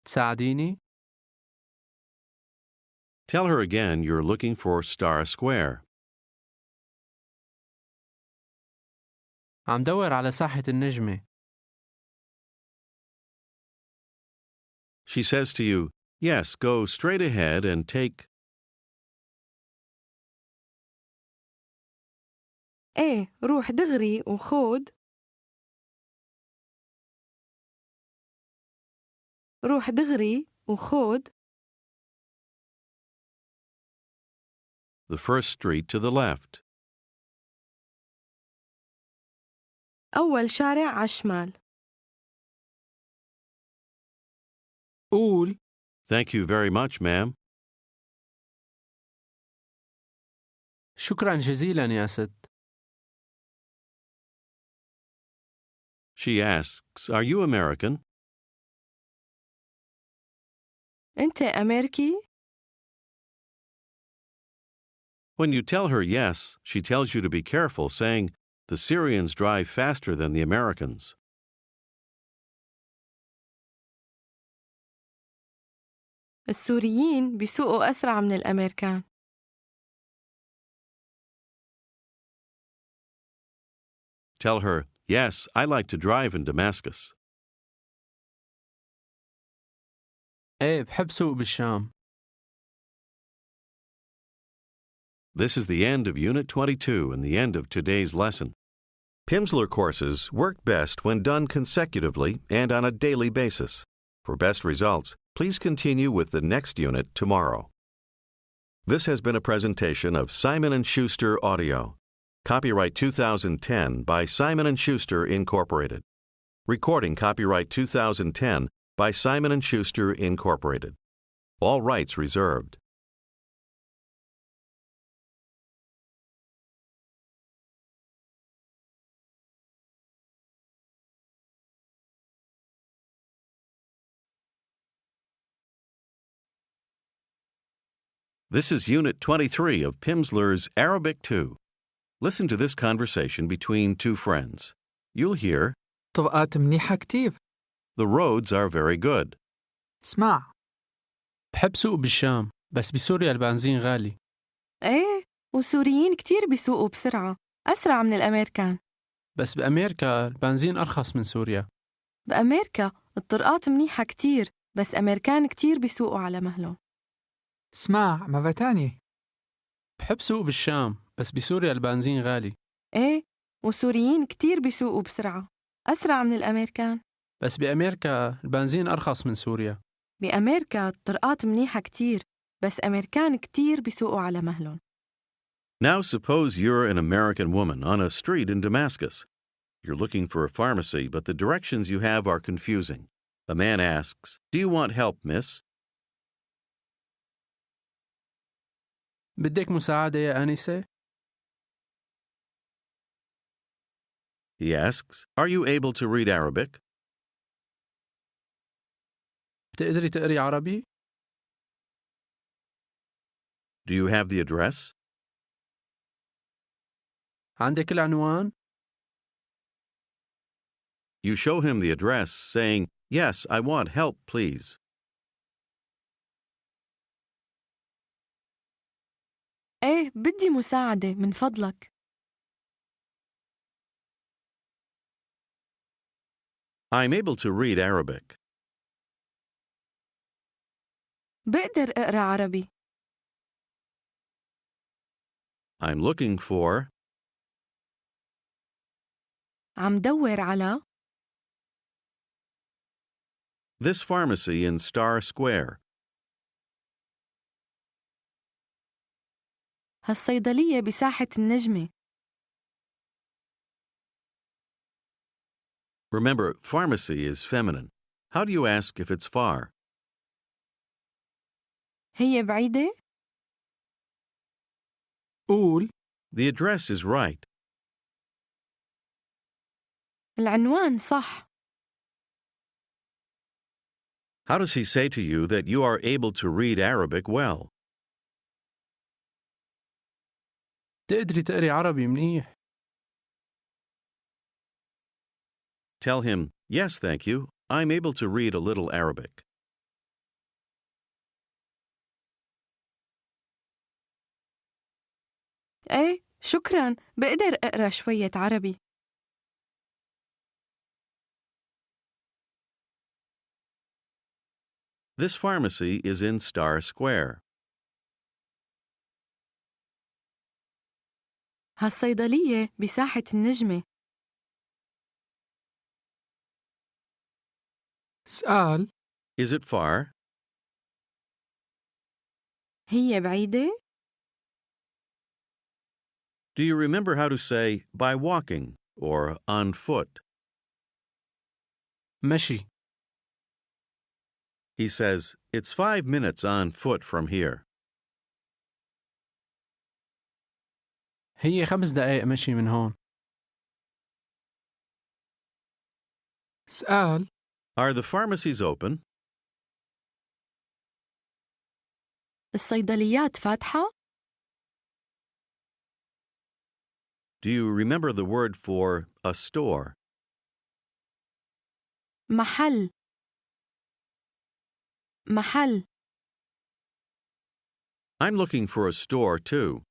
Speaker 4: تساعديني؟
Speaker 1: Tell her again you're looking for Star Square.
Speaker 4: عم دور على ساحة النجمة.
Speaker 1: She says to you, Yes, go straight ahead and take.
Speaker 3: إيه روح دغري وخود. روح دغري وخود.
Speaker 1: The first street to the left.
Speaker 3: أول شارع على الشمال.
Speaker 2: قول
Speaker 1: Thank you very much, ma'am.
Speaker 4: شكرا جزيلا يا ست.
Speaker 1: She asks, Are you American?
Speaker 3: أنت أمريكي؟
Speaker 1: When you tell her yes, she tells you to be careful, saying, the Syrians drive faster than the Americans.
Speaker 3: السوريين بيسوقوا أسرع من الأمريكان.
Speaker 1: Tell her, yes, I like to drive in Damascus.
Speaker 4: إيه بحب سوق بالشام.
Speaker 1: This is the end of Unit 22 and the end of today's lesson. Pimsleur courses work best when done consecutively and on a daily basis. For best results, please continue with the next unit tomorrow. This has been a presentation of Simon & Schuster Audio. Copyright 2010 by Simon & Schuster, Incorporated. Recording copyright 2010 by Simon & Schuster, Incorporated. All rights reserved. This is Unit 23 of Pimsleur's Arabic 2. Listen to this conversation between two friends. You'll hear,
Speaker 2: طبقات منيحة كتير.
Speaker 1: the roads are very good.
Speaker 2: اسمع،
Speaker 4: بحب سوق بالشام بس بسوريا البنزين غالي.
Speaker 3: إيه، والسوريين كتير بيسوقوا بسرعة أسرع من الأمريكان.
Speaker 4: بس بأمريكا البنزين أرخص من سوريا.
Speaker 3: بأمريكا الطرقات منيحة كتير بس أمريكان كتير بيسوقوا على مهلهم.
Speaker 2: اسمع مرة تانية.
Speaker 4: بحب سوق بالشام بس بسوريا البنزين غالي.
Speaker 3: إيه، والسوريين كتير بيسوقوا بسرعة أسرع من الأمريكان.
Speaker 4: بس بأمريكا البنزين أرخص من سوريا.
Speaker 3: بأمريكا الطرقات منيحة كتير بس أمريكان كتير بيسوقوا على مهلهم.
Speaker 1: Now suppose you're an American woman on a street in Damascus. You're looking for a pharmacy, but the directions you have are confusing. A man asks, "Do you want help, miss?"
Speaker 4: بدك مساعدة يا آنسة؟
Speaker 1: He asks, "Are you able to read Arabic?"
Speaker 4: بتقدري تقري عربي؟
Speaker 1: Do you have the address?
Speaker 4: عندك العنوان؟
Speaker 1: You show him the address, saying, "Yes, I want help, please."
Speaker 3: إيه، بدي مساعدة من فضلك.
Speaker 1: I'm able to read Arabic.
Speaker 3: بقدر أقرأ عربي.
Speaker 1: I'm looking for.
Speaker 3: عم دور على.
Speaker 1: This pharmacy in Star Square.
Speaker 3: هالصيدلية بساحة النجمة.
Speaker 1: Remember, pharmacy is feminine. How do you ask if it's far?
Speaker 3: هي بعيدة؟
Speaker 2: قول،
Speaker 1: The address is right.
Speaker 3: العنوان صح.
Speaker 1: How does he say to you that you are able to read Arabic well?
Speaker 4: تقدري تقري عربي منيح.
Speaker 1: Tell him, "Yes, thank you. I'm able to read a little Arabic."
Speaker 3: إيه، شكراً، بقدر أقرأ شوية عربي.
Speaker 1: This pharmacy is in Star Square.
Speaker 3: هالصيدلية بساحة النجمة.
Speaker 2: اسأل،
Speaker 1: Is it far?
Speaker 3: هي بعيدة؟
Speaker 1: Do you remember how to say by walking or on foot?
Speaker 4: مشي.
Speaker 1: He says, "It's 5 minutes on foot from here."
Speaker 4: هي 5 دقايق مشي من هون.
Speaker 2: اسأل،
Speaker 1: Are the pharmacies open?
Speaker 3: الصيدليات فاتحة؟
Speaker 1: Do you remember the word for a store?
Speaker 3: محل. محل.
Speaker 1: I'm looking for a store too.